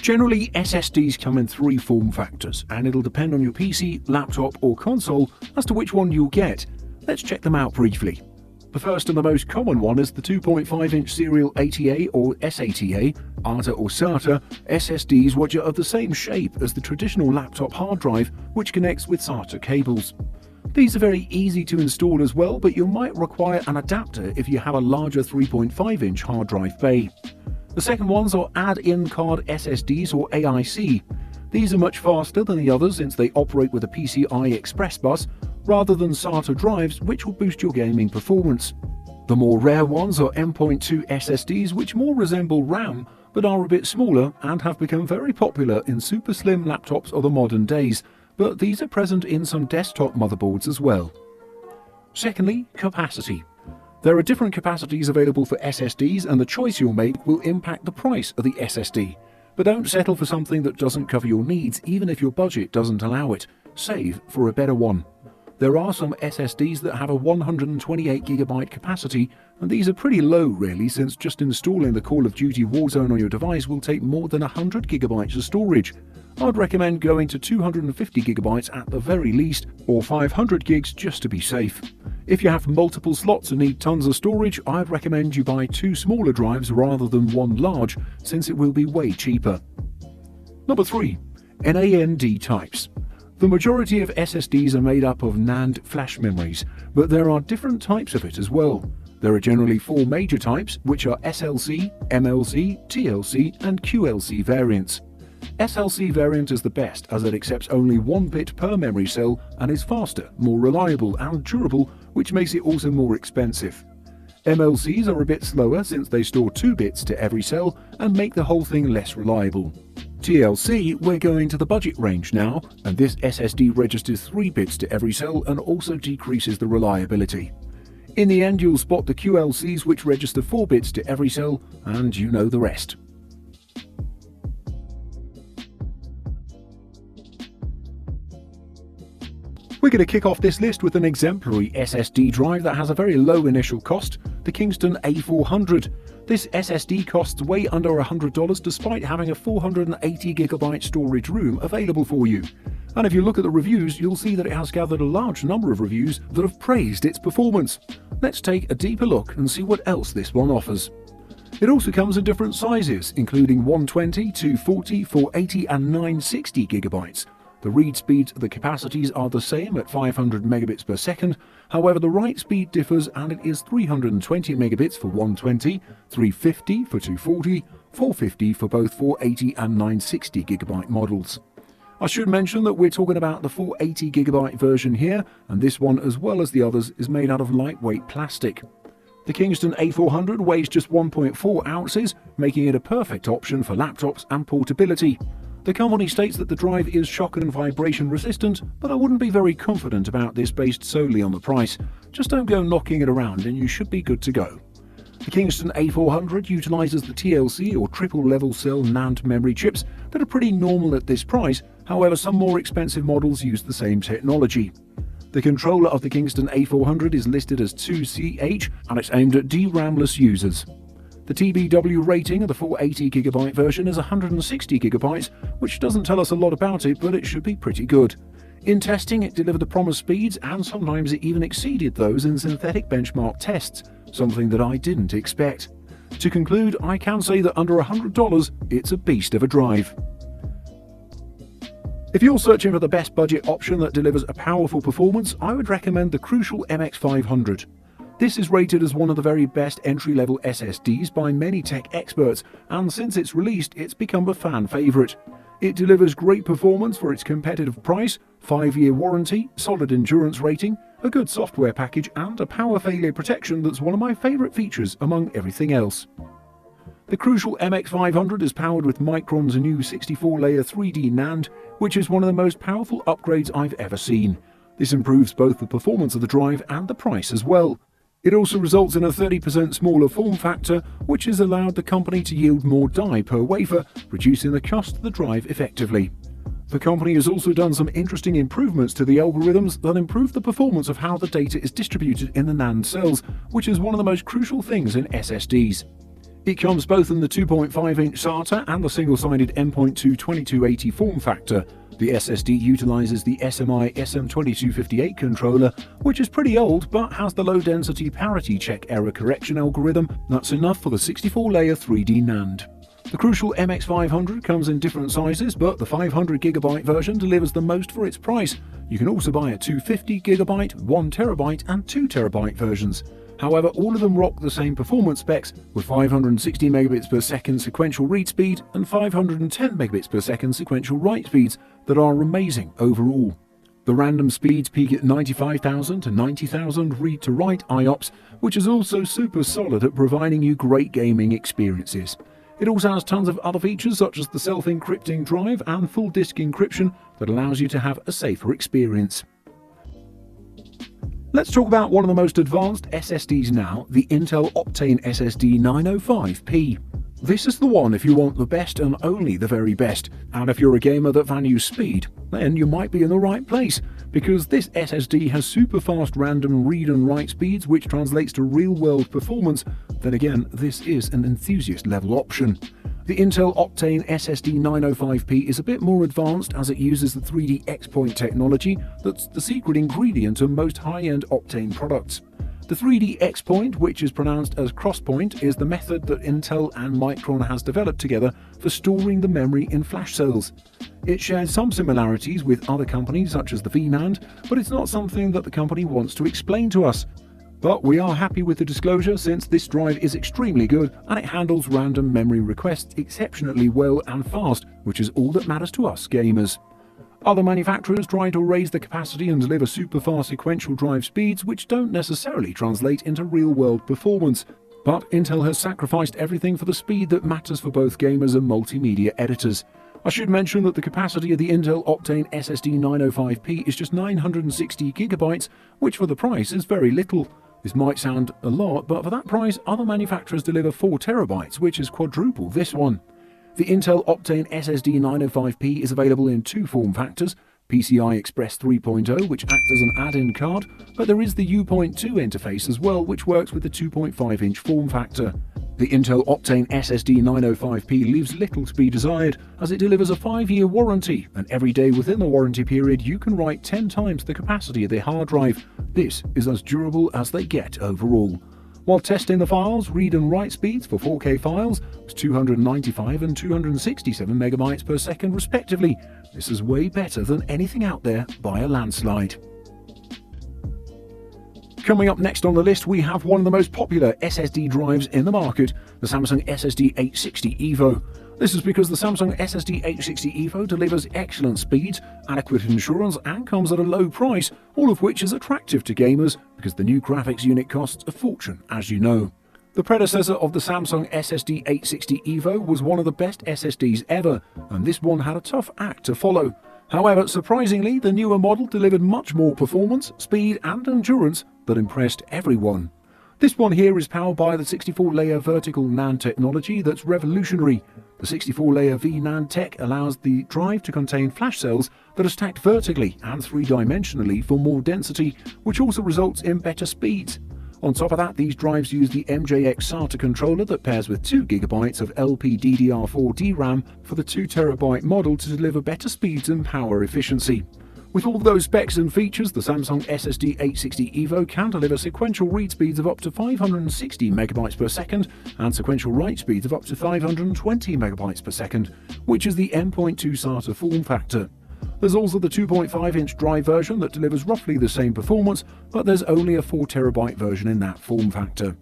Generally, SSDs come in three form factors, and it'll depend on your PC, laptop or console as to which one you'll get. Let's check them out briefly. The first and the most common one is the 2.5-inch serial ATA or SATA, ATA or SATA SSDs, which are of the same shape as the traditional laptop hard drive, which connects with SATA cables. These are very easy to install as well, but you might require an adapter if you have a larger 3.5-inch hard drive bay. The second ones are add-in card SSDs or AIC. These are much faster than the others since they operate with a PCI Express bus rather than SATA drives, which will boost your gaming performance. The more rare ones are M.2 SSDs, which more resemble RAM but are a bit smaller and have become very popular in super slim laptops of the modern days, but these are present in some desktop motherboards as well. Secondly, capacity. There are different capacities available for SSDs, and the choice you'll make will impact the price of the SSD. But don't settle for something that doesn't cover your needs, even if your budget doesn't allow it. Save for a better one. There are some SSDs that have a 128GB capacity, and these are pretty low really, since just installing the Call of Duty Warzone on your device will take more than 100GB of storage. I'd recommend going to 250GB at the very least, or 500GB just to be safe. If you have multiple slots and need tons of storage, I'd recommend you buy two smaller drives rather than one large, since it will be way cheaper. Number 3. NAND types. The majority of SSDs are made up of NAND flash memories, but there are different types of it as well. There are generally four major types, which are SLC, MLC, TLC and QLC variants. SLC variant is the best as it accepts only 1 bit per memory cell and is faster, more reliable and durable, which makes it also more expensive. MLCs are a bit slower since they store 2 bits to every cell and make the whole thing less reliable. TLC, we're going to the budget range now, and this SSD registers 3 bits to every cell and also decreases the reliability. In the end, you'll spot the QLCs, which register 4 bits to every cell, and you know the rest. We're going to kick off this list with an exemplary SSD drive that has a very low initial cost, the Kingston A400. This SSD costs way under $100 despite having a 480GB storage room available for you. And if you look at the reviews, you'll see that it has gathered a large number of reviews that have praised its performance. Let's take a deeper look and see what else this one offers. It also comes in different sizes, including 120, 240, 480 and 960GB. The read speeds of the capacities are the same at 500 megabits per second, however the write speed differs and it is 320 megabits for 120, 350 for 240, 450 for both 480 and 960GB models. I should mention that we're talking about the 480GB version here, and this one as well as the others is made out of lightweight plastic. The Kingston A400 weighs just 1.4 ounces, making it a perfect option for laptops and portability. The company states that the drive is shock and vibration resistant, but I wouldn't be very confident about this based solely on the price. Just don't go knocking it around and you should be good to go. The Kingston A400 utilizes the TLC or triple level cell NAND memory chips that are pretty normal at this price, however some more expensive models use the same technology. The controller of the Kingston A400 is listed as 2CH and it's aimed at DRAM-less users. The TBW rating of the 480GB version is 160GB, which doesn't tell us a lot about it, but it should be pretty good. In testing, it delivered the promised speeds, and sometimes it even exceeded those in synthetic benchmark tests, something that I didn't expect. To conclude, I can say that under $100, it's a beast of a drive. If you're searching for the best budget option that delivers a powerful performance, I would recommend the Crucial MX500. This is rated as one of the very best entry-level SSDs by many tech experts, and since its released, it's become a fan favorite. It delivers great performance for its competitive price, 5-year warranty, solid endurance rating, a good software package, and a power failure protection that's one of my favorite features among everything else. The Crucial MX500 is powered with Micron's new 64-layer 3D NAND, which is one of the most powerful upgrades I've ever seen. This improves both the performance of the drive and the price as well. It also results in a 30% smaller form factor, which has allowed the company to yield more die per wafer, reducing the cost of the drive effectively. The company has also done some interesting improvements to the algorithms that improve the performance of how the data is distributed in the NAND cells, which is one of the most crucial things in SSDs. It comes both in the 2.5-inch SATA and the single-sided M.2 2280 form factor. The SSD utilizes the SMI SM2258 controller, which is pretty old but has the low-density parity check error correction algorithm that's enough for the 64-layer 3D NAND. The crucial MX500 comes in different sizes, but the 500GB version delivers the most for its price. You can also buy a 250GB, 1TB and 2TB versions. However, all of them rock the same performance specs, with 560 megabits per second sequential read speed and 510 megabits per second sequential write speeds that are amazing overall. The random speeds peak at 95,000 to 90,000 read-to-write IOPS, which is also super solid at providing you great gaming experiences. It also has tons of other features such as the self-encrypting drive and full disk encryption that allows you to have a safer experience. Let's talk about one of the most advanced SSDs now, the Intel Optane SSD 905P. This is the one if you want the best and only the very best, and if you're a gamer that values speed, then you might be in the right place, because this SSD has super fast random read and write speeds which translates to real-world performance. Then again, this is an enthusiast level option. The Intel Optane SSD 905P is a bit more advanced as it uses the 3D X-Point technology that's the secret ingredient to most high-end Optane products. The 3D X-Point, which is pronounced as crosspoint, is the method that Intel and Micron has developed together for storing the memory in flash cells. It shares some similarities with other companies such as the VNAND, but it's not something that the company wants to explain to us. But we are happy with the disclosure since this drive is extremely good and it handles random memory requests exceptionally well and fast, which is all that matters to us gamers. Other manufacturers try to raise the capacity and deliver super fast sequential drive speeds which don't necessarily translate into real-world performance. But Intel has sacrificed everything for the speed that matters for both gamers and multimedia editors. I should mention that the capacity of the Intel Optane SSD 905P is just 960GB, which for the price is very little. This might sound a lot, but for that price, other manufacturers deliver 4TB, which is quadruple this one. The Intel Optane SSD 905P is available in two form factors, PCI Express 3.0, which acts as an add-in card, but there is the U.2 interface as well, which works with the 2.5-inch form factor. The Intel Optane SSD 905P leaves little to be desired, as it delivers a 5-year warranty, and every day within the warranty period you can write 10 times the capacity of the hard drive. This is as durable as they get overall. While testing the files, read and write speeds for 4K files was 295 and 267 megabytes per second respectively. This is way better than anything out there by a landslide. Coming up next on the list, we have one of the most popular SSD drives in the market, the Samsung SSD 860 EVO. This is because the Samsung SSD 860 EVO delivers excellent speeds, adequate insurance, and comes at a low price, all of which is attractive to gamers because the new graphics unit costs a fortune, as you know. The predecessor of the Samsung SSD 860 EVO was one of the best SSDs ever, and this one had a tough act to follow. However, surprisingly, the newer model delivered much more performance, speed, and endurance that impressed everyone. This one here is powered by the 64-layer vertical NAND technology that's revolutionary. The 64-layer VNAND tech allows the drive to contain flash cells that are stacked vertically and three-dimensionally for more density, which also results in better speeds. On top of that, these drives use the MJX SATA controller that pairs with 2GB of LPDDR4 DRAM for the 2TB model to deliver better speeds and power efficiency. With all those specs and features, the Samsung SSD 860 EVO can deliver sequential read speeds of up to 560 megabytes per second and sequential write speeds of up to 520 megabytes per second, which is the M.2 SATA form factor. There's also the 2.5-inch drive version that delivers roughly the same performance, but there's only a 4TB version in that form factor.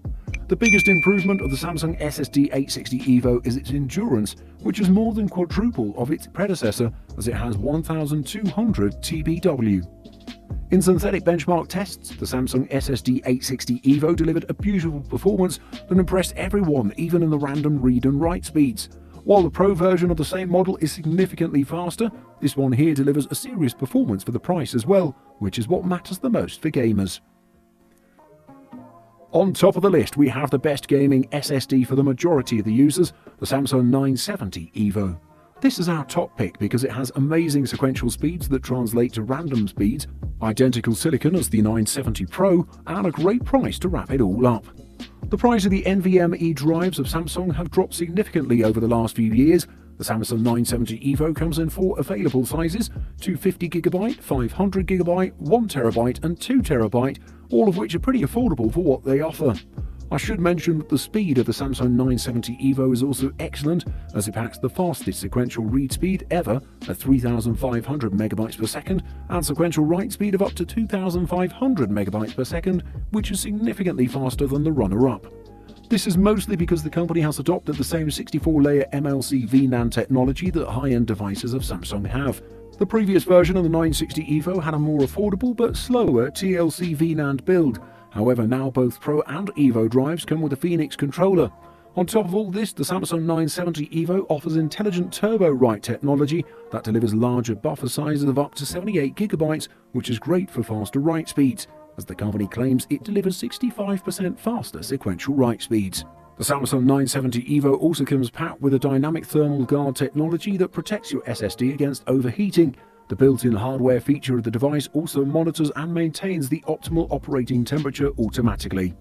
The biggest improvement of the Samsung SSD 860 EVO is its endurance, which is more than quadruple of its predecessor as it has 1200 TBW. In synthetic benchmark tests, the Samsung SSD 860 EVO delivered a beautiful performance that impressed everyone, even in the random read and write speeds. While the Pro version of the same model is significantly faster, this one here delivers a serious performance for the price as well, which is what matters the most for gamers. On top of the list, we have the best gaming SSD for the majority of the users, the Samsung 970 EVO. This is our top pick because it has amazing sequential speeds that translate to random speeds, identical silicon as the 970 Pro, and a great price to wrap it all up. The price of the NVMe drives of Samsung have dropped significantly over the last few years. The Samsung 970 EVO comes in 4 available sizes: 250GB, 500GB, 1TB and 2TB, all of which are pretty affordable for what they offer. I should mention that the speed of the Samsung 970 EVO is also excellent, as it packs the fastest sequential read speed ever at 3,500 megabytes per second and sequential write speed of up to 2,500 megabytes per second, which is significantly faster than the runner-up. This is mostly because the company has adopted the same 64-layer MLC VNAND technology that high-end devices of Samsung have. The previous version of the 960 EVO had a more affordable but slower TLC VNAND build. However, now both Pro and EVO drives come with a Phoenix controller. On top of all this, the Samsung 970 EVO offers intelligent turbo write technology that delivers larger buffer sizes of up to 78GB, which is great for faster write speeds, as the company claims it delivers 65% faster sequential write speeds. The Samsung 970 EVO also comes packed with a dynamic thermal guard technology that protects your SSD against overheating. The built-in hardware feature of the device also monitors and maintains the optimal operating temperature automatically.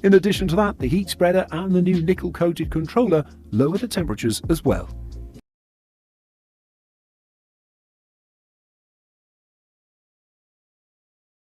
In addition to that, the heat spreader and the new nickel-coated controller lower the temperatures as well.